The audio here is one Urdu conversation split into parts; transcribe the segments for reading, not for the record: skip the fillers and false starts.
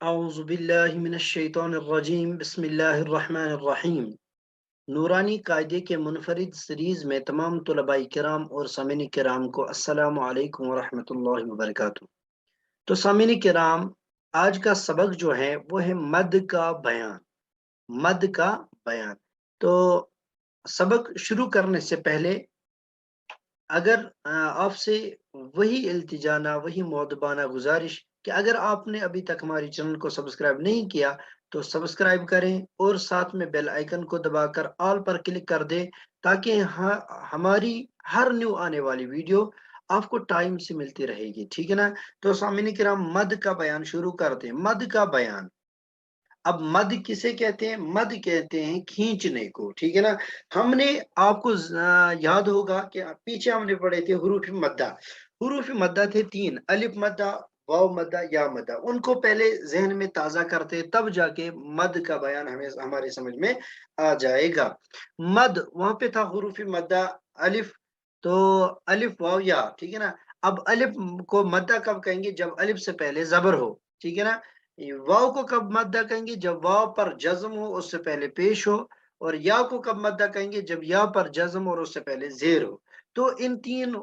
اعوذ باللہ من الشیطان الرجیم بسم اللہ الرحمن الرحیم۔ نورانی قاعدے کے منفرد سیریز میں تمام طلباء کرام اور سامعین کرام کو السلام علیکم ورحمۃ اللہ وبرکاتہ۔ تو سامعین کرام، آج کا سبق جو ہے وہ ہے مد کا بیان۔ مد کا بیان۔ تو سبق شروع کرنے سے پہلے اگر آپ سے وہی التجانہ، وہی مؤدبانہ گزارش کہ اگر آپ نے ابھی تک ہماری چینل کو سبسکرائب نہیں کیا تو سبسکرائب کریں اور ساتھ میں بیل آئیکن کو دبا کر آل پر کلک کر دیں تاکہ ہماری ہر نیو آنے والی ویڈیو آپ کو ٹائم سے ملتی رہے گی، ٹھیک ہے نا؟ تو سامعین کرام، مد کا بیان شروع کرتے ہیں۔ مد کا بیان۔ اب مد کسے کہتے ہیں؟ مد کہتے ہیں کھینچنے کو، ٹھیک ہے نا؟ ہم نے آپ کو یاد ہوگا کہ پیچھے ہم نے پڑھے تھے حروف مدہ۔ حروف مدہ تھے 3: الف مدہ، واو مدہ، یا مدہ۔ ان کو پہلے ذہن میں تازہ کرتے تب جا کے مد کا بیان ہمارے سمجھ میں آ جائے گا۔ مد وہاں پہ تھا حروف مدہ الف، تو الف واو یا، ٹھیک ہے نا؟ اب الف کو مدہ کب کہیں گے؟ جب الف سے پہلے زبر ہو، ٹھیک ہے نا؟ واو کو کب مدہ کہیں گے؟ جب واو پر جزم ہو، اس سے پہلے پیش ہو۔ اور یا کو کب مدہ کہیں گے؟ جب یا پر جزم اور اس سے پہلے زیر ہو۔ تو ان 3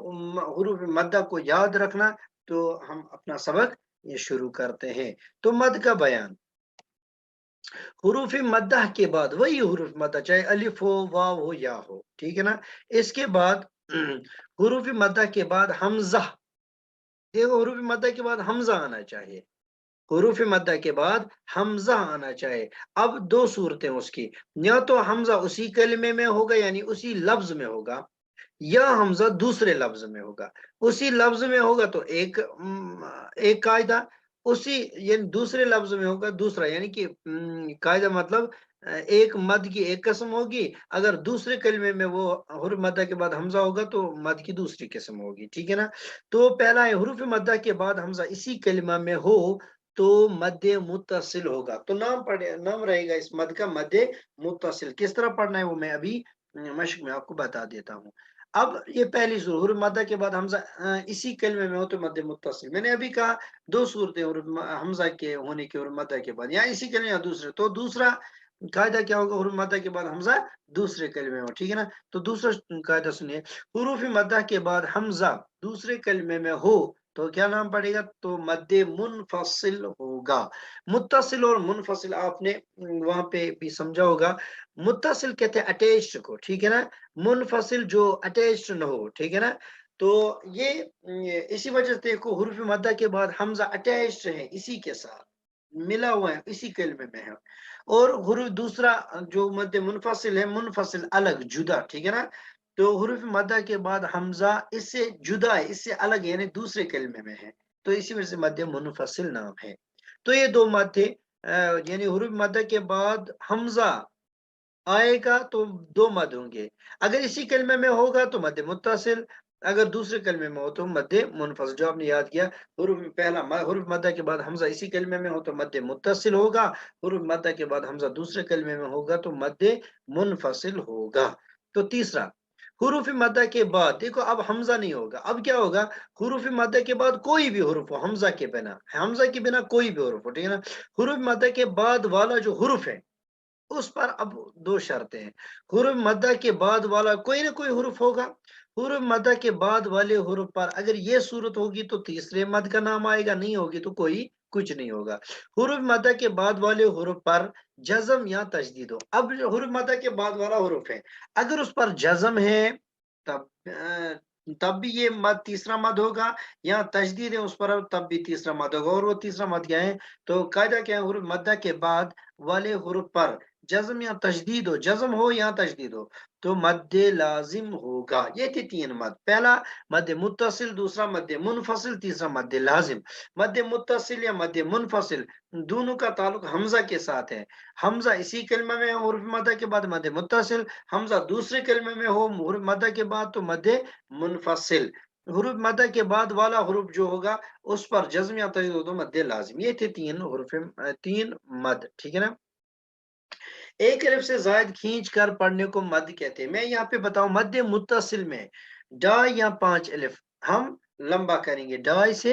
حروف مدہ کو یاد رکھنا۔ تو ہم اپنا سبق یہ شروع کرتے ہیں۔ تو مد کا بیان۔ حروف مدہ کے بعد، وہی حروف مدہ چاہے الف ہو، واو ہو، یا ہو، ٹھیک ہے نا؟ اس کے بعد حروف مدہ کے بعد حمزہ۔ دیکھو، حروف مدہ کے بعد حمزہ آنا چاہیے۔ حروف مدہ کے بعد حمزہ آنا چاہیے۔ اب 2 صورتیں اس کی: یا تو حمزہ اسی کلمے میں ہوگا یعنی اسی لفظ میں ہوگا، یا حمزہ دوسرے لفظ میں ہوگا۔ اسی لفظ میں ہوگا تو ایک قاعدہ، اسی یعنی دوسرے لفظ میں ہوگا دوسرا، یعنی کہ قاعدہ مطلب ایک مد کی ایک قسم ہوگی، اگر دوسرے کلمے میں وہ حروف مدہ کے بعد حمزہ ہوگا تو مد کی دوسری قسم ہوگی، ٹھیک ہے نا؟ تو پہلا ہے حروف مدہ کے بعد حمزہ اسی کلمہ میں ہو تو مد متصل ہوگا۔ تو نام رہے گا اس مد کا مد متصل۔ کس طرح پڑھنا ہے وہ میں ابھی مشق میں آپ کو بتا دیتا ہوں۔ اب یہ پہلی صورت، حروف مدہ کے بعد حمزہ اسی کلمے میں ہو تو مد متصل۔ میں نے ابھی کہا 2 صورتیں حمزہ کے ہونے کے حروف مدہ کے بعد، یا اسی کلمے یا دوسرے۔ تو دوسرا قاعدہ کیا ہوگا؟ حروف مدہ کے بعد حمزہ دوسرے کلمے میں ہو، ٹھیک ہے نا؟ تو دوسرا قاعدہ سنیے: حروف مدہ کے بعد حمزہ دوسرے کلمے میں ہو تو کیا نام پڑے گا؟ تو مد منفصل ہوگا۔ متصل اور منفصل آپ نے وہاں پہ بھی سمجھا ہوگا۔ متصل کہتے ہیں اٹیچڈ کو، ٹھیک ہے نا؟ منفصل جو اٹیچڈ نہ ہو، ٹھیک ہے نا؟ تو یہ اسی وجہ سے دیکھو حروف مدہ کے بعد حمزہ اٹیچڈ ہے، اسی کے ساتھ ملا ہوا ہے، اسی کلمے میں ہے۔ اور حروف دوسرا جو مد منفصل ہے، منفصل الگ جدا، ٹھیک ہے نا؟ تو حروف مدہ کے بعد حمزہ اس سے جدا ہے، اس سے الگ ہے، یعنی دوسرے کلمے میں ہے، تو اسی وجہ سے مد منفصل نام ہے۔ تو یہ 2 مد تھے، یعنی حروف مدہ کے بعد حمزہ آئے گا تو 2 مد ہوں گے۔ اگر اسی کلمے میں ہوگا تو مد متصل، اگر دوسرے کلمے میں ہو تو مد منفصل۔ جو آپ نے یاد کیا، پہلا حروف مدہ کے بعد حمزہ اسی کلمے میں ہو تو مد متصل ہوگا، حروف مدہ کے بعد حمزہ دوسرے کلمے میں ہوگا تو مد منفصل ہوگا۔ تو تیسرا، حروف مدہ کے بعد دیکھو اب حمزہ نہیں ہوگا، اب کیا ہوگا؟ حروف مدہ کے بعد کوئی بھی حرف ہو، حمزہ کے بنا، حمزہ کے بنا کوئی بھی حرف ہو، ٹھیک ہے نا؟ حروف مدہ کے بعد والا جو حرف ہے اس پر اب 2 شرطیں ہیں۔ حروف مدہ کے بعد والا کوئی نہ کوئی حرف ہوگا، حروف مدہ کے بعد والے حرف پر اگر یہ صورت ہوگی تو تیسرے مد کا نام آئے گا، نہیں ہوگی تو کوئی کچھ نہیں ہوگا۔ حروف مدہ کے بعد والے حرف پر جزم یا تشدید ہو۔ اب حروف مدہ کے بعد والا حرف ہے، اگر اس پر جزم ہے تب بھی یہ مد تیسرا مد ہوگا، یا تشدید ہے اس پر تب بھی تیسرا مد ہوگا۔ اور وہ تیسرا مد کیا ہے؟ تو قاعدہ کیا ہے؟ حروف مدہ کے بعد والے حرف پر جزم یا تشدید ہو، جزم ہو یا تشدید ہو تو مد لازم ہوگا۔ یہ تھے 3 مد: پہلا مد متصل، دوسرا مد منفصل، تیسرا مد لازم۔ مد متصل یا مد منفصل دونوں کا تعلق حمزہ کے ساتھ ہے۔ حمزہ اسی کلمہ میں ہو حروف مدہ کے بعد مد متصل، حمزہ دوسرے کلمے میں ہو حروف مدہ کے بعد تو مد منفصل۔ حروف مدہ کے بعد والا حروف جو ہوگا اس پر جزم یا تشدید ہو تو مد لازم۔ یہ تھے 3 مد، ٹھیک ہے نا؟ ایک الف سے زائد کھینچ کر پڑھنے کو مد کہتے ہیں۔ میں یہاں پہ بتاؤں، مد متصل میں ڈا یا 5 الف ہم لمبا کریں گے، ڈائی سے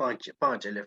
5 الف.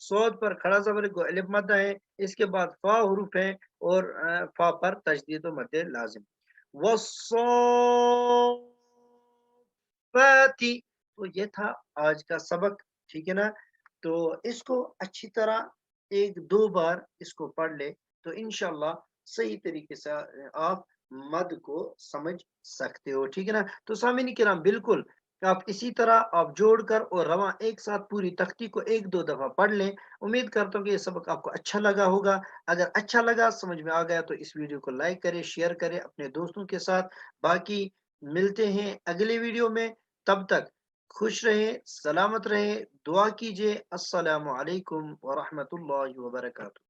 صوت پر کھڑا زبر کو الف مد ہے، اس کے بعد فا حروف ہیں اور فا پر تشدید و مد لازم. والصافات، تو یہ تھا آج کا سبق، ٹھیک ہے نا. تو اس کو اچھی طرح ایک دو بار اس کو پڑھ لے تو انشاءاللہ صحیح طریقے سے آپ مد کو سمجھ سکتے ہو، ٹھیک ہے نا. تو سامعین کرام بالکل آپ اسی طرح آپ جوڑ کر اور رواں ایک ساتھ پوری تختی کو ایک دو دفعہ پڑھ لیں. امید کرتا ہوں کہ یہ سبق آپ کو اچھا لگا ہوگا. اگر اچھا لگا، سمجھ میں آ گیا تو اس ویڈیو کو لائک کریں، شیئر کریں اپنے دوستوں کے ساتھ. باقی ملتے ہیں اگلے ویڈیو میں، تب تک خوش رہیں، سلامت رہیں، دعا کیجیے. السلام علیکم ورحمۃ اللہ وبرکاتہ.